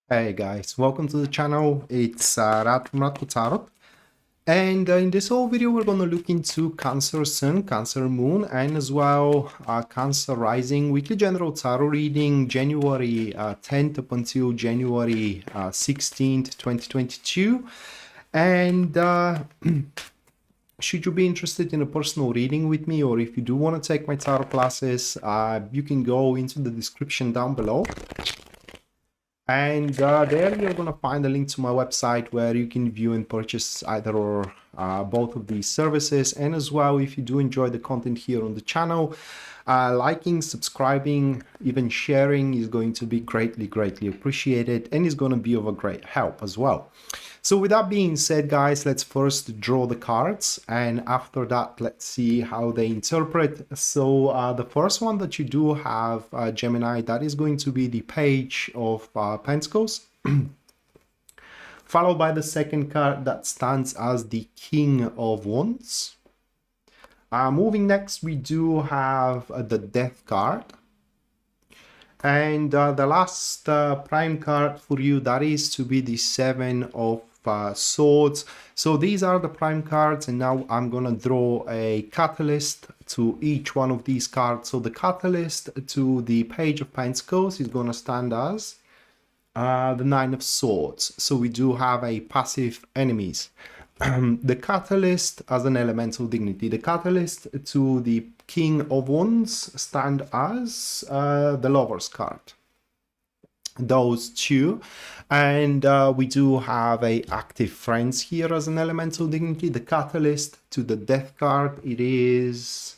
Hey guys, welcome to the channel. It's Rad from Radko Tarot. And in this whole video, we're going to look into Cancer Sun, Cancer Moon, and as well Cancer Rising weekly general tarot reading January 10th up until January 16th, 2022. And should you be interested in a personal reading with me, or if you do want to take my tarot classes, you can go into the description down below. And there you're going to find a link to my website where you can view and purchase either or both of these services. And as well, if you do enjoy the content here on the channel, liking, subscribing, even sharing is going to be greatly appreciated and is going to be of a great help as well. So with that being said, guys, let's first draw the cards, and after that, let's see how they interpret. So the first one that you do have, Gemini, that is going to be the Page of Pentacles, followed by the second card that stands as the King of Wands. Moving next, we do have the Death card. And the last prime card for you, that is to be the Seven of Swords. So these are the prime cards, and now I'm gonna draw a catalyst to each one of these cards. So the catalyst to the Page of Pentacles is gonna stand as the Nine of Swords. So we do have a passive enemies. The catalyst as an elemental dignity. The catalyst to the King of Wands stand as the Lover's card. Those two. And we do have a active friends here as an elemental dignity. The catalyst to the Death card, it is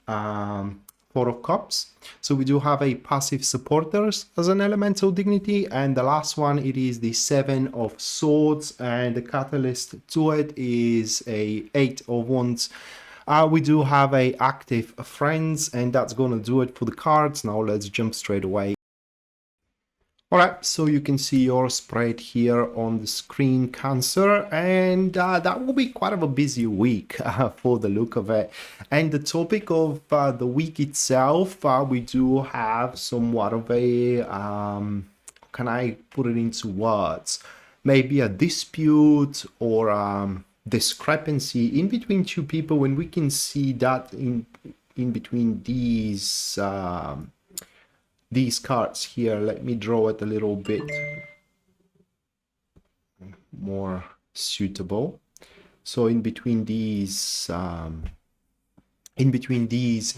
Four of Cups. So we do have a passive supporters as an elemental dignity, and the last one, it is the Seven of Swords, and the catalyst to it is a Eight of Wands. We do have a active friends, and that's gonna do it for the cards. Now let's jump straight away. Alright, so you can see your spread here on the screen, Cancer, and that will be quite of a busy week for the look of it. And the topic of the week itself, we do have somewhat of a, can I put it into words? Maybe a dispute or discrepancy in between two people, when we can see that in between these cards here. Let me draw it a little bit more suitable. So in between these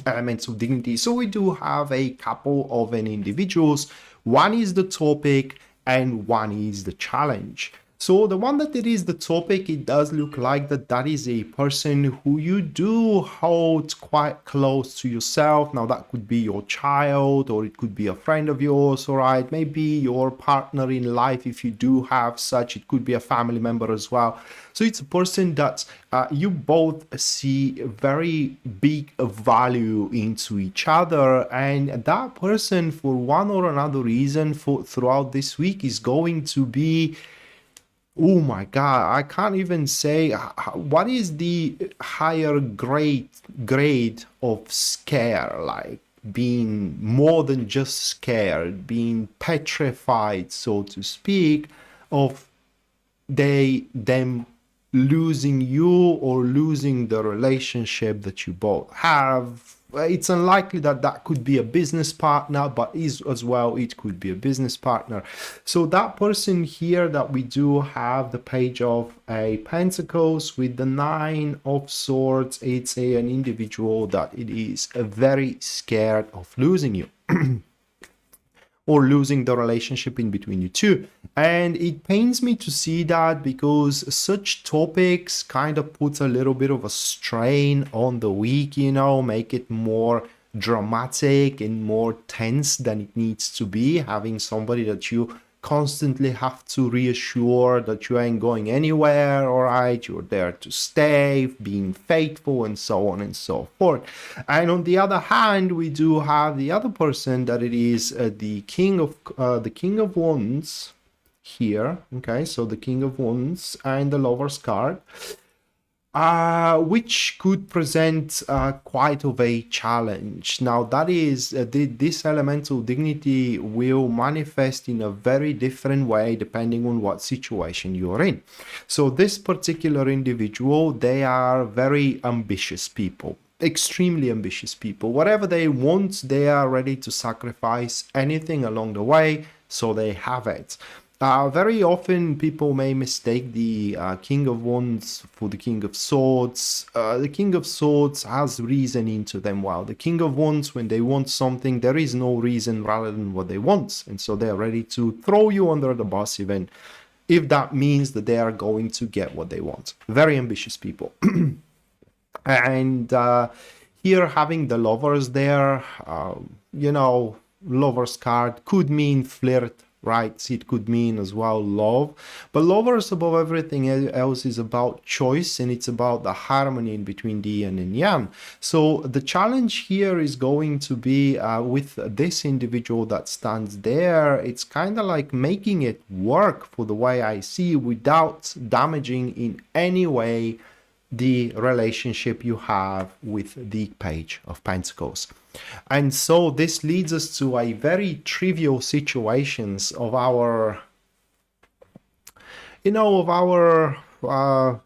elements of dignity, so we do have a couple of individuals. One is the topic and one is the challenge. So the one that it is the topic, it does look like that is a person who you do hold quite close to yourself. Now that could be your child, or it could be a friend of yours, all right? Maybe your partner in life, if you do have such. It could be a family member as well. So it's a person that you both see very big value into each other, and that person, for one or another reason, throughout this week is going to be, oh my God, I can't even say what is the higher grade of scare, like being more than just scared, being petrified, so to speak, of them losing you or losing the relationship that you both have. It's unlikely that could be a business partner, but as well it could be a business partner. So that person here that we do have the Page of Pentacles with the Nine of Swords, it's an individual that it is very scared of losing you. Or losing the relationship in between you two. And it pains me to see that, because such topics kind of puts a little bit of a strain on the week, you know, make it more dramatic and more tense than it needs to be, having somebody that you constantly have to reassure that you ain't going anywhere, all right, you're there to stay, being faithful, and so on and so forth. And on the other hand, we do have the other person that it is the King of Wands here. Okay, so the King of Wands and the Lover's card. which could present quite of a challenge. Now, that is, this elemental dignity will manifest in a very different way depending on what situation you're in. So this particular individual, they are very ambitious people, extremely ambitious people. Whatever they want, they are ready to sacrifice anything along the way so they have it. Very often people may mistake the King of Wands for the King of Swords. The King of Swords has reasoning to them, while the King of Wands, when they want something, there is no reason rather than what they want. And so they're ready to throw you under the bus even if that means that they are going to get what they want. Very ambitious people. And here having the lovers there, lovers card could mean flirt, right? It could mean as well love, but lovers above everything else is about choice, and it's about the harmony in between the yin and yang. So the challenge here is going to be with this individual that stands there. It's kind of like making it work for the way I see, without damaging in any way the relationship you have with the Page of Pentacles. And so this leads us to a very trivial situations of our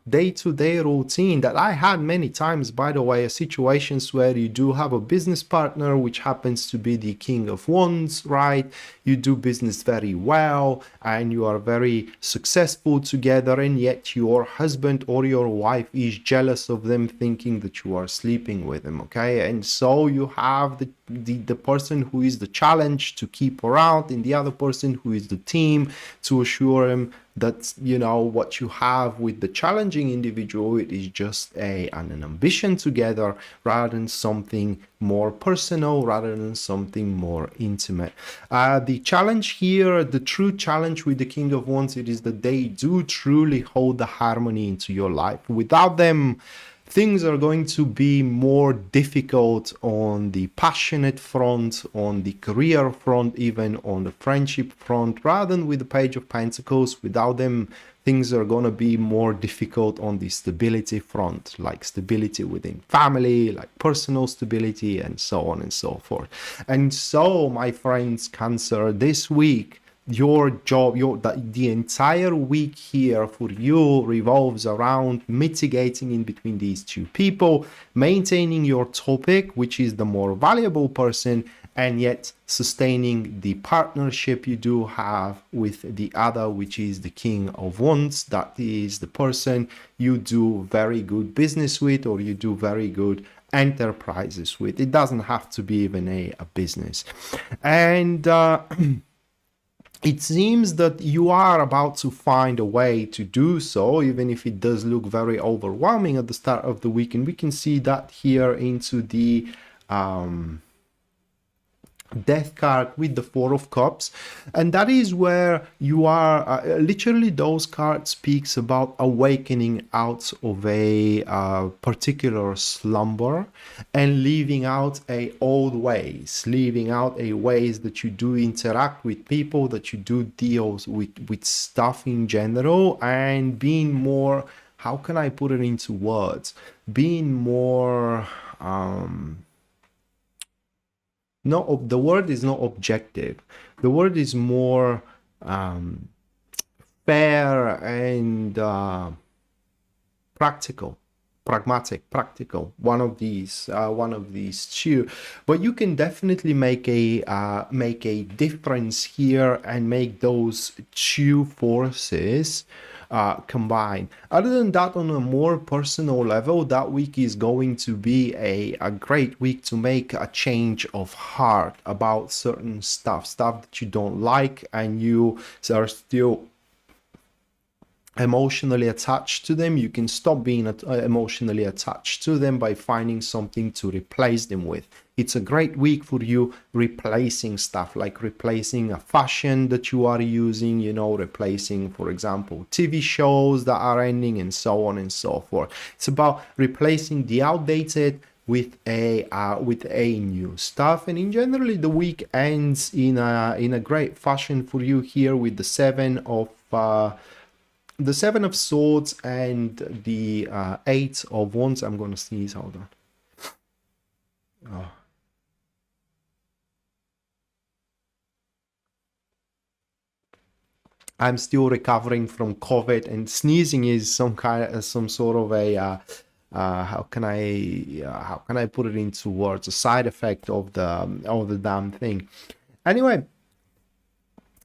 day-to-day routine that I had many times, by the way, situations where you do have a business partner which happens to be the King of Wands, right? You do business very well and you are very successful together, and yet your husband or your wife is jealous of them, thinking that you are sleeping with them, okay? And so you have the person who is the challenge to keep around, and the other person who is the team to assure him that, what you have with the challenging individual, it is just an ambition together rather than something more personal, rather than something more intimate. The challenge here, the true challenge with the King of Wands, it is that they do truly hold the harmony into your life. Without them, things are going to be more difficult on the passionate front, on the career front, even on the friendship front, rather than with the Page of Pentacles. Without them, things are going to be more difficult on the stability front, like stability within family, like personal stability, and so on and so forth. And so, my friends, Cancer, this week, your job, the entire week here for you revolves around mitigating in between these two people, maintaining your topic, which is the more valuable person, and yet sustaining the partnership you do have with the other, which is the King of Wands. That is the person you do very good business with, or you do very good enterprises with. It doesn't have to be even a business. And it seems that you are about to find a way to do so, even if it does look very overwhelming at the start of the week. And we can see that here into the Death card with the Four of Cups, and that is where you are literally, those cards speaks about awakening out of a particular slumber and leaving out a old ways, leaving out a ways that you do interact with people, that you do deals with stuff in general, and being more, how can I put it into words, being more no, the word is not objective. The word is more fair and practical. One of these two. But you can definitely make a difference here and make those two forces combine. Other than that, on a more personal level, that week is going to be a great week to make a change of heart about certain stuff that you don't like, and you are still emotionally attached to them. You can stop being emotionally attached to them by finding something to replace them with. It's a great week for you replacing stuff, like replacing a fashion that you are using, replacing, for example, TV shows that are ending, and so on and so forth. It's about replacing the outdated with a new stuff. And in generally, the week ends in a great fashion for you here with the the Seven of Swords and the Eight of Wands. I'm going to sneeze, hold on. Oh. I'm still recovering from COVID, and sneezing is some sort of a how can I put it into words? A side effect of the damn thing. Anyway,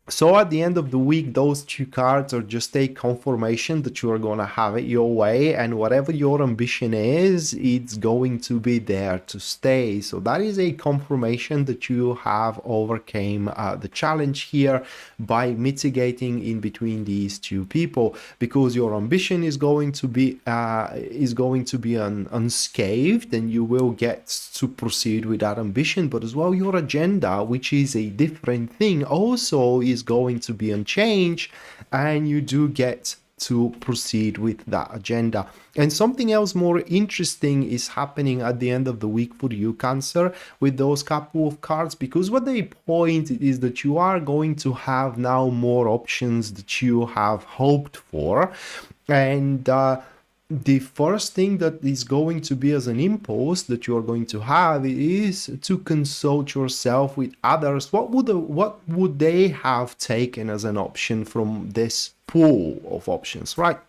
so at the end of the week, those two cards are just a confirmation that you are going to have it your way, and whatever your ambition is, it's going to be there to stay. So that is a confirmation that you have overcame the challenge here by mitigating in between these two people, because your ambition is going to be unscathed, and you will get to proceed with that ambition. But as well, your agenda, which is a different thing, also is going to be unchanged, and you do get to proceed with that agenda. And something else more interesting is happening at the end of the week for you, Cancer, with those couple of cards, because what they point is that you are going to have now more options that you have hoped for. And the first thing that is going to be as an impulse that you're going to have is to consult yourself with others. What would they have taken as an option from this pool of options, right?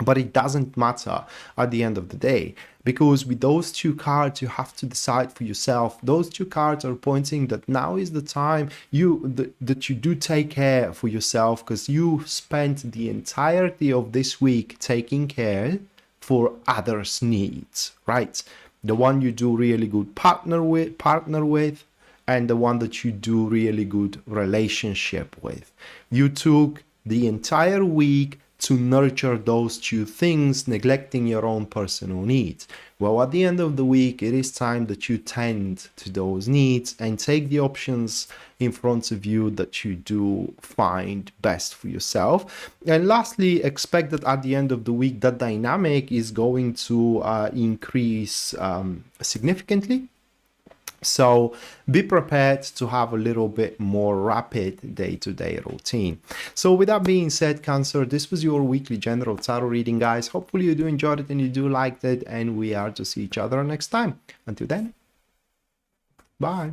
But it doesn't matter at the end of the day, because with those two cards, you have to decide for yourself. Those two cards are pointing that now is the time that you do take care for yourself, because you spent the entirety of this week taking care for others' needs, right? The one you do really good partner with, and the one that you do really good relationship with. You took the entire week to nurture those two things, neglecting your own personal needs. Well, at the end of the week, it is time that you tend to those needs and take the options in front of you that you do find best for yourself. And lastly, expect that at the end of the week, that dynamic is going to increase significantly. So be prepared to have a little bit more rapid day-to-day routine. So with that being said, Cancer, this was your weekly general tarot reading, guys. Hopefully you do enjoyed it and you do liked it, and we are to see each other next time. Until then, bye.